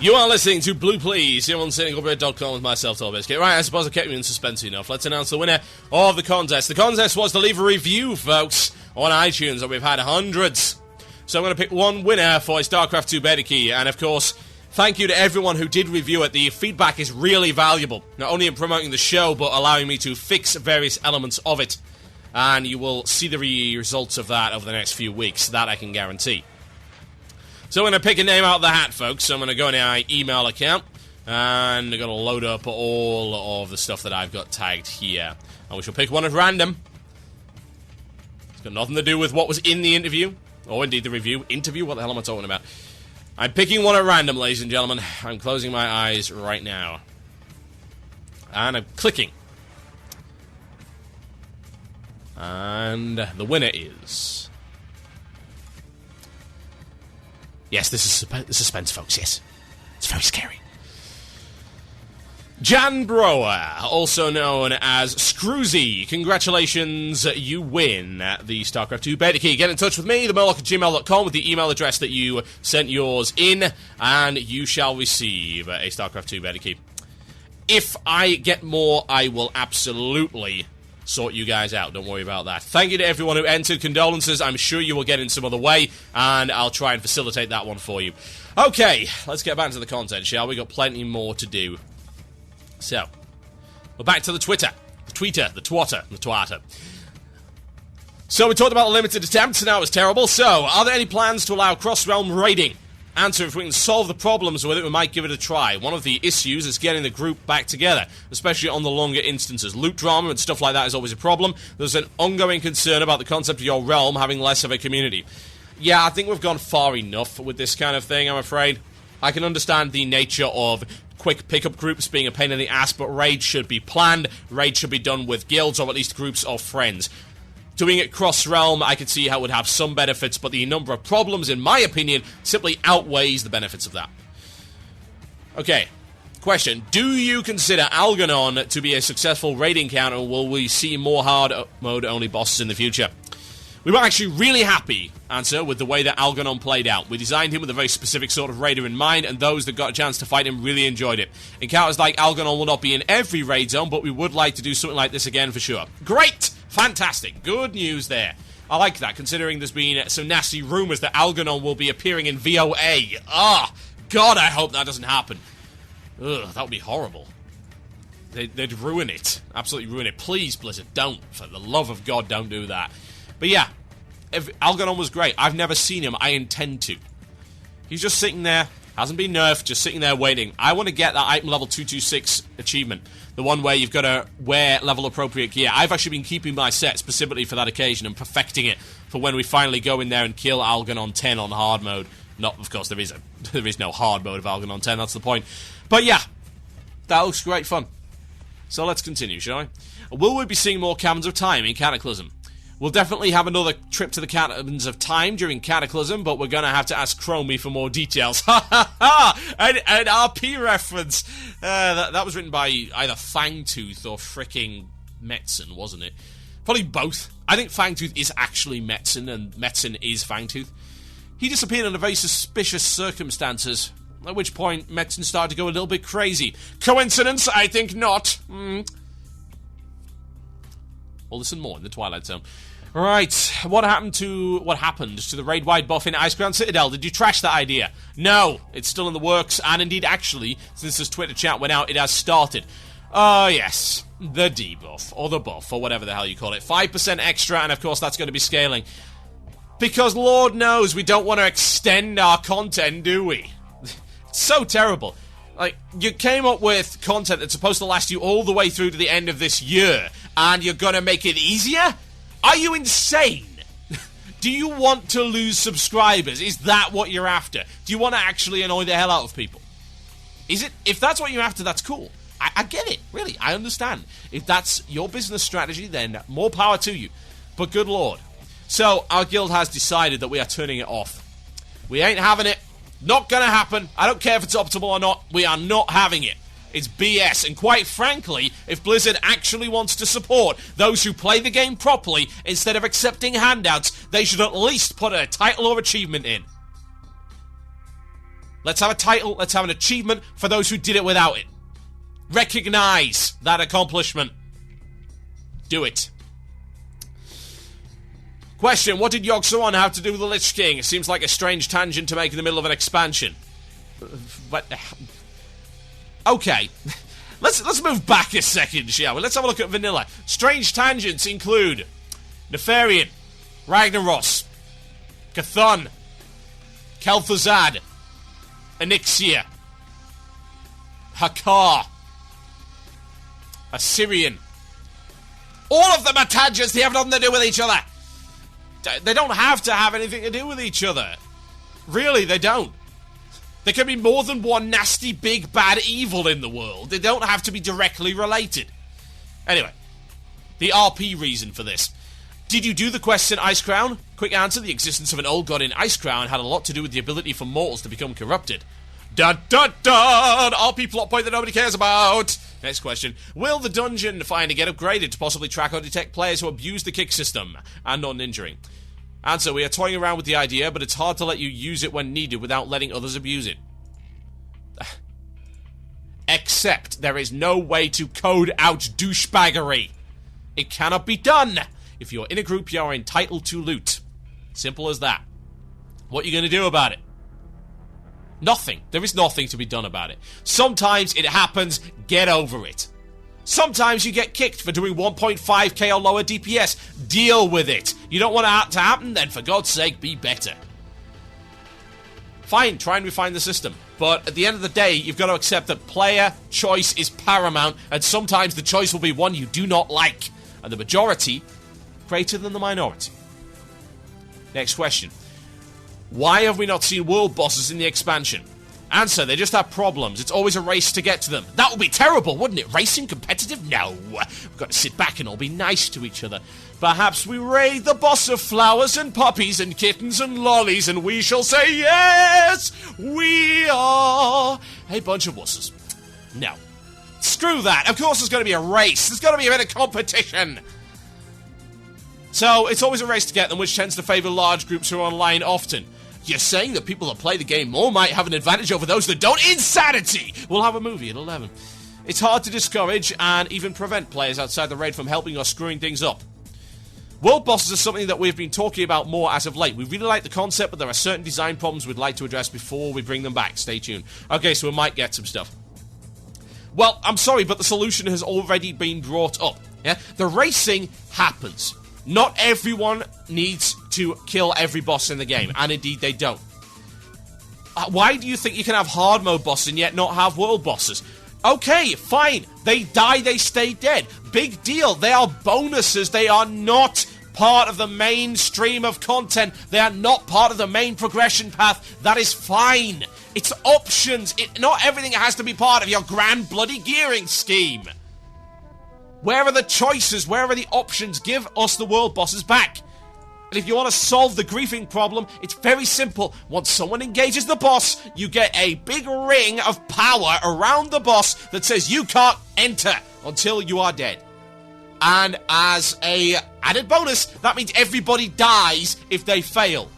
You are listening to Blue Please here on CynicalBread.com with myself, Torbiscuit. Right, I suppose I kept you in suspense enough. Let's announce the winner of the contest. The contest was to leave a review, folks, on iTunes, and we've had hundreds. So I'm going to pick one winner for a StarCraft 2 beta key, and of course, thank you to everyone who did review it. The feedback is really valuable, not only in promoting the show, but allowing me to fix various elements of it. And you will see the results of that over the next few weeks, that I can guarantee. So I'm going to pick a name out of the hat, folks. So I'm going to go into my email account, and I'm going to load up all of the stuff that I've got tagged here. And we shall pick one at random. It's got nothing to do with what was in the interview, or indeed the review. Interview? What the hell am I talking about? I'm picking one at random, ladies and gentlemen. I'm closing my eyes right now. And I'm clicking. And the winner is... Yes, this is suspense, folks, yes. It's very scary. Jan Brower, also known as Scroozy. Congratulations, you win the StarCraft 2 beta key. Get in touch with me, themurloc@gmail.com, with the email address that you sent yours in, and you shall receive a StarCraft 2 beta key. If I get more, I will absolutely sort you guys out. Don't worry about that. Thank you to everyone who entered. Condolences. I'm sure you will get in some other way, and I'll try and facilitate that one for you. Okay, let's get back to the content, shall we? Got plenty more to do. So, we're back to the Twitter. The tweeter, the twatter, the twatter. So, we talked about the limited attempts, and that was terrible. So, are there any plans to allow cross-realm raiding? Answer, if we can solve the problems with it, we might give it a try. One of the issues is getting the group back together, especially on the longer instances. Loot drama and stuff like that is always a problem. There's an ongoing concern about the concept of your realm having less of a community. Yeah, I think we've gone far enough with this kind of thing, I'm afraid. I can understand the nature of quick pickup groups being a pain in the ass, but raids should be planned. Raids should be done with guilds or at least groups of friends. Doing it cross-realm, I could see how it would have some benefits, but the number of problems, in my opinion, simply outweighs the benefits of that. Okay, question. Do you consider Algernon to be a successful raiding counter, or will we see more hard mode-only bosses in the future? We were actually really happy, answer, with the way that Algernon played out. We designed him with a very specific sort of raider in mind, and those that got a chance to fight him really enjoyed it. Encounters like Algernon will not be in every raid zone, but we would like to do something like this again for sure. Great! Fantastic. Good news there. I like that, considering there's been some nasty rumours that Algernon will be appearing in VOA. Ah, God, I hope that doesn't happen. Ugh, that would be horrible. They'd ruin it. Absolutely ruin it. Please, Blizzard, don't. For the love of God, don't do that. But yeah, Algernon was great. I've never seen him. I intend to. He's just sitting there. Hasn't been nerfed. Just sitting there waiting. I want to get that item level 226 achievement. The one where you've got to wear level-appropriate gear. I've actually been keeping my set specifically for that occasion and perfecting it for when we finally go in there and kill Algernon 10 on hard mode. Not, of course, there is no hard mode of Algernon 10, that's the point. But yeah, that looks great fun. So let's continue, shall we? Will we be seeing more Caverns of Time in Cataclysm? We'll definitely have another trip to the Caverns of Time during Cataclysm, but we're going to have to ask Chromie for more details. Ha ha ha! An RP reference! That was written by either Fangtooth or fricking Metzen, wasn't it? Probably both. I think Fangtooth is actually Metzen, and Metzen is Fangtooth. He disappeared under very suspicious circumstances, at which point Metzen started to go a little bit crazy. Coincidence? I think not. We'll listen more in the Twilight Zone. Right, what happened to the raid-wide buff in Icecrown Citadel? Did you trash that idea? No, it's still in the works, and indeed, actually, since this Twitter chat went out, it has started. Oh, yes, the debuff, or the buff, or whatever the hell you call it. 5% extra, and of course that's going to be scaling. Because Lord knows we don't want to extend our content, do we? It's so terrible. Like, you came up with content that's supposed to last you all the way through to the end of this year, and you're gonna make it easier? Are you insane? Do you want to lose subscribers? Is that what you're after? Do you want to actually annoy the hell out of people? Is it? If that's what you're after, that's cool. I get it, really. I understand. If that's your business strategy, then more power to you. But good lord. So, our guild has decided that we are turning it off. We ain't having it. Not gonna happen. I don't care if it's optimal or not. We are not having it. It's BS, and quite frankly, if Blizzard actually wants to support those who play the game properly instead of accepting handouts, they should at least put a title or achievement in. Let's have a title. Let's have an achievement for those who did it without it. Recognize that accomplishment. Do it. Question, what did Yogg-Saron have to do with the Lich King? It seems like a strange tangent to make in the middle of an expansion. But okay. Let's move back a second, shall we? Let's have a look at vanilla. Strange tangents include Nefarian, Ragnaros, Cthulhu, Kel'Thuzad, Onyxia, Hakar, Assyrian. All of them are tangents. They have nothing to do with each other. They don't have to have anything to do with each other. Really, they don't. There can be more than one nasty, big, bad evil in the world. They don't have to be directly related. Anyway, the RP reason for this. Did you do the quests in Icecrown? Quick answer, the existence of an old god in Icecrown had a lot to do with the ability for mortals to become corrupted. Dun dun dun! RP plot point that nobody cares about! Next question. Will the dungeon finder get upgraded to possibly track or detect players who abuse the kick system and non-injuring? Answer, we are toying around with the idea, but it's hard to let you use it when needed without letting others abuse it. Except there is no way to code out douchebaggery. It cannot be done. If you're in a group, you are entitled to loot. Simple as that. What are you going to do about it? Nothing. There is nothing to be done about it. Sometimes it happens, get over it. Sometimes you get kicked for doing 1.5k or lower DPS. Deal with it. You don't want that to happen? Then for God's sake, be better. Fine, try and refine the system. But at the end of the day, you've got to accept that player choice is paramount, and sometimes the choice will be one you do not like. And the majority, greater than the minority. Next question. Why have we not seen world bosses in the expansion? Answer, they just have problems. It's always a race to get to them. That would be terrible, wouldn't it? Racing competitive? No. We've got to sit back and all be nice to each other. Perhaps we raid the boss of flowers and puppies and kittens and lollies and we shall say, yes, we are a bunch of wusses. No. Screw that. Of course there's going to be a race. There's got to be a bit of competition. So, it's always a race to get them, which tends to favour large groups who are online often. You're saying that people that play the game more might have an advantage over those that don't? Insanity! We'll have a movie at 11. It's hard to discourage and even prevent players outside the raid from helping or screwing things up. World bosses are something that we've been talking about more as of late. We really like the concept, but there are certain design problems we'd like to address before we bring them back. Stay tuned. Okay, so we might get some stuff. Well, I'm sorry, but the solution has already been brought up. Yeah, the racing happens. Not everyone needs to kill every boss in the game, and indeed they don't. Why do you think you can have hard mode bosses and yet not have world bosses? Okay, fine. They die, they stay dead. Big deal. They are bonuses. They are not part of the main stream of content. They are not part of the main progression path. That is fine. It's options. Not everything has to be part of your grand bloody gearing scheme. Where are the choices? Where are the options? Give us the world bosses back. And if you want to solve the griefing problem, it's very simple. Once someone engages the boss, you get a big ring of power around the boss that says you can't enter until you are dead. And as a added bonus, that means everybody dies if they fail.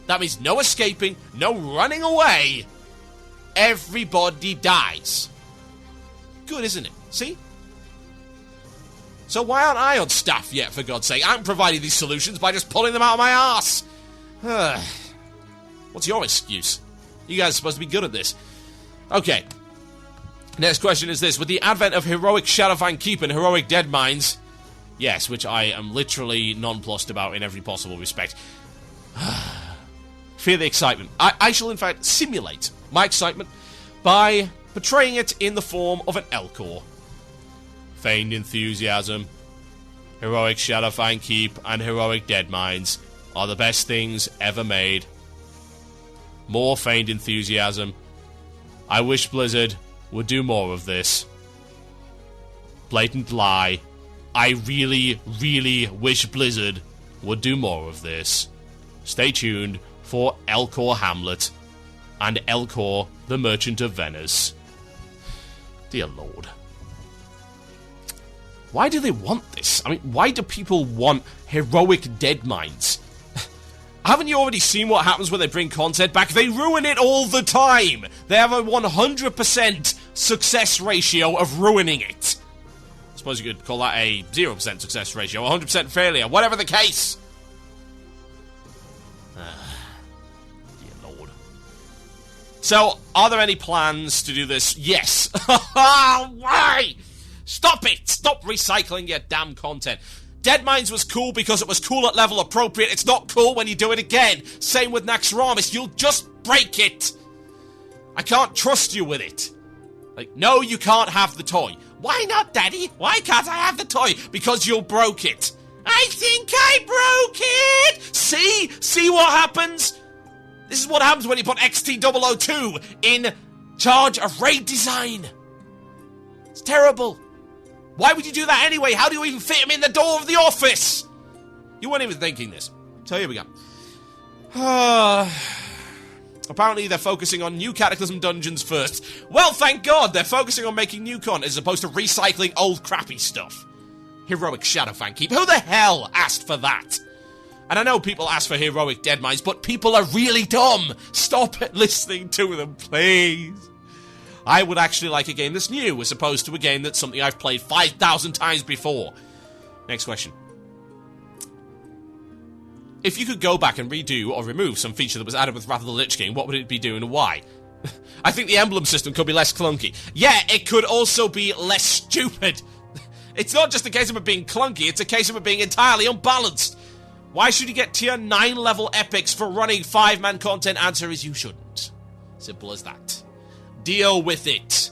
That means no escaping, no running away. Everybody dies. Good, isn't it? See? So why aren't I on staff yet, for God's sake? I'm providing these solutions by just pulling them out of my arse. What's your excuse? You guys are supposed to be good at this. Okay. Next question is this. With the advent of heroic Shadowfang Keep and heroic Deadmines... Yes, which I am literally nonplussed about in every possible respect. Fear the excitement. I shall, in fact, simulate my excitement by portraying it in the form of an Elcor. Feigned enthusiasm, heroic Shadowfang Keep, and heroic Deadmines are the best things ever made. More feigned enthusiasm. I wish Blizzard would do more of this. Blatant lie. I really, really wish Blizzard would do more of this. Stay tuned for Elcor Hamlet and Elcor the Merchant of Venice. Dear Lord. Why do they want this? I mean, why do people want heroic Deadmines? Haven't you already seen what happens when they bring content back? They ruin it all the time. They have a 100% success ratio of ruining it. I suppose you could call that a 0% success ratio, 100% failure, whatever the case. Dear Lord. So, are there any plans to do this? Yes. Why? Stop it! Stop recycling your damn content. Dead Mines was cool because it was cool at level appropriate. It's not cool when you do it again. Same with Naxxramas. You'll just break it. I can't trust you with it. Like, no, you can't have the toy. Why not, Daddy? Why can't I have the toy? Because you broke it. I think I broke it! See? See what happens? This is what happens when you put XT002 in charge of raid design. It's terrible. Why would you do that anyway? How do you even fit him in the door of the office? You weren't even thinking this. So here we go. Apparently they're focusing on new Cataclysm dungeons first. Well, thank God they're focusing on making new content as opposed to recycling old crappy stuff. Heroic Shadowfang Keep. Who the hell asked for that? And I know people ask for Heroic Dead Mines, but people are really dumb. Stop listening to them, please. I would actually like a game that's new, as opposed to a game that's something I've played 5,000 times before. Next question. If you could go back and redo or remove some feature that was added with Wrath of the Lich King, what would it be doing and why? I think the emblem system could be less clunky. Yeah, it could also be less stupid. It's not just a case of it being clunky, it's a case of it being entirely unbalanced. Why should you get tier 9 level epics for running 5-man content? Answer is you shouldn't. Simple as that. Deal with it.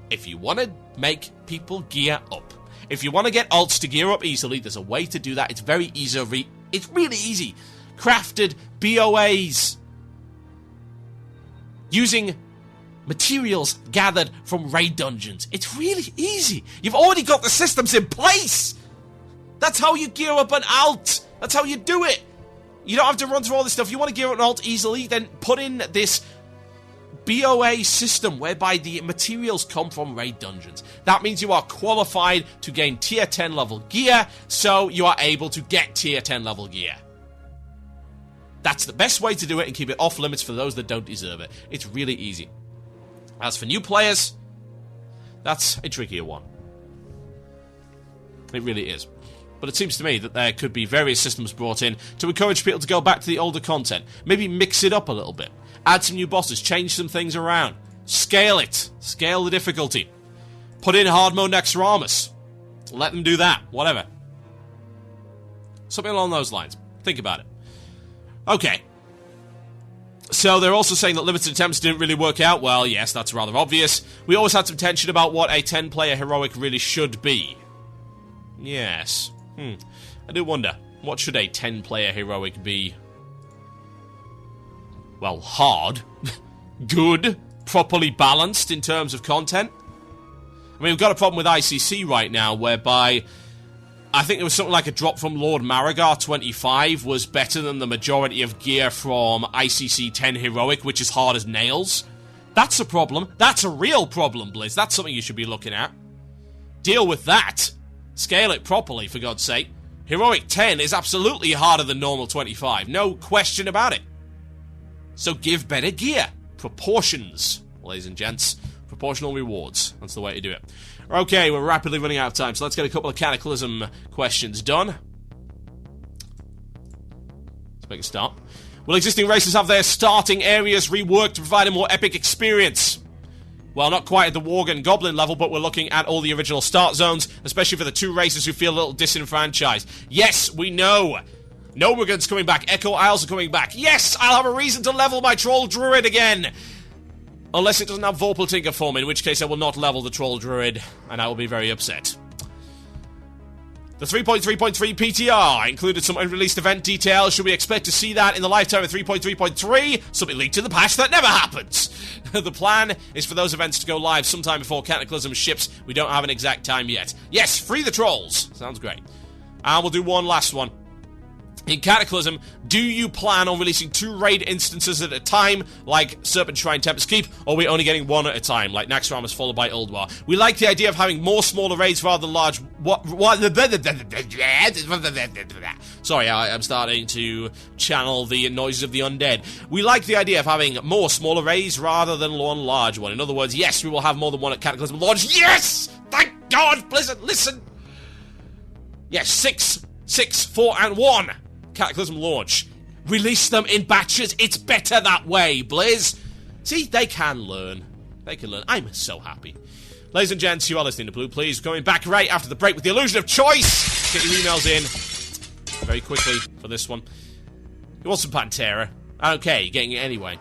If you want to make people gear up, if you want to get alts to gear up easily, there's a way to do that. It's very easy. It's really easy. Crafted BOAs. Using materials gathered from raid dungeons. It's really easy. You've already got the systems in place. That's how you gear up an alt. That's how you do it. You don't have to run through all this stuff. You want to gear up an alt easily, then put in this BOA system whereby the materials come from raid dungeons. That means you are qualified to gain tier 10 level gear, so you are able to get tier 10 level gear. That's the best way to do it and keep it off limits for those that don't deserve it. It's really easy. As for new players, that's a trickier one. It really is. But it seems to me that there could be various systems brought in to encourage people to go back to the older content. Maybe mix it up a little bit. Add some new bosses, change some things around. Scale it. Scale the difficulty. Put in hard mode Naxxramas. Let them do that. Whatever. Something along those lines. Think about it. Okay. So they're also saying that limited attempts didn't really work out well. Yes, that's rather obvious. We always had some tension about what a 10-player heroic really should be. Yes. I do wonder, what should a 10-player heroic be? Well, hard. Good. Properly balanced in terms of content. I mean, we've got a problem with ICC right now, whereby I think there was something like a drop from Lord Marigar 25 was better than the majority of gear from ICC 10 heroic, which is hard as nails. That's a problem. That's a real problem, Blizz. That's something you should be looking at. Deal with that. Scale it properly, for God's sake. Heroic 10 is absolutely harder than normal 25. No question about it. So give better gear. Proportions, ladies and gents. Proportional rewards. That's the way to do it. Okay, we're rapidly running out of time, so let's get a couple of Cataclysm questions done. Let's make a start. Will existing races have their starting areas reworked to provide a more epic experience? Well, not quite at the Worgen Goblin level, but we're looking at all the original start zones, especially for the two races who feel a little disenfranchised. Yes, we know. Nomagan's coming back. Echo Isles are coming back. Yes, I'll have a reason to level my Troll Druid again. Unless it doesn't have Vorpal Tinker form, in which case I will not level the Troll Druid, and I will be very upset. The 3.3.3 PTR included some unreleased event details. Should we expect to see that in the lifetime of 3.3.3? Something leaked to the patch that never happens. The plan is for those events to go live sometime before Cataclysm ships. We don't have an exact time yet. Yes, free the trolls. Sounds great. And we'll do one last one. In Cataclysm, do you plan on releasing 2 raid instances at a time, like Serpent Shrine Tempest Keep, or are we only getting 1 at a time, like Naxxramas followed by Ulduar? We like the idea of having more smaller raids rather than large... Sorry, I'm starting to channel the noises of the undead. We like the idea of having more smaller raids rather than one large one. In other words, yes, we will have more than 1 at Cataclysm launch. Yes! Thank God, Blizzard, listen! Yes, 6, 4, and 1. Cataclysm launch. Release them in batches. It's better that way, Blizz. See, they can learn. They can learn. I'm so happy. Ladies and gents, you are listening to Blue Please. Coming back right after the break with the illusion of choice. Get your emails in very quickly for this one. You want some Pantera? Okay, you're getting it anyway.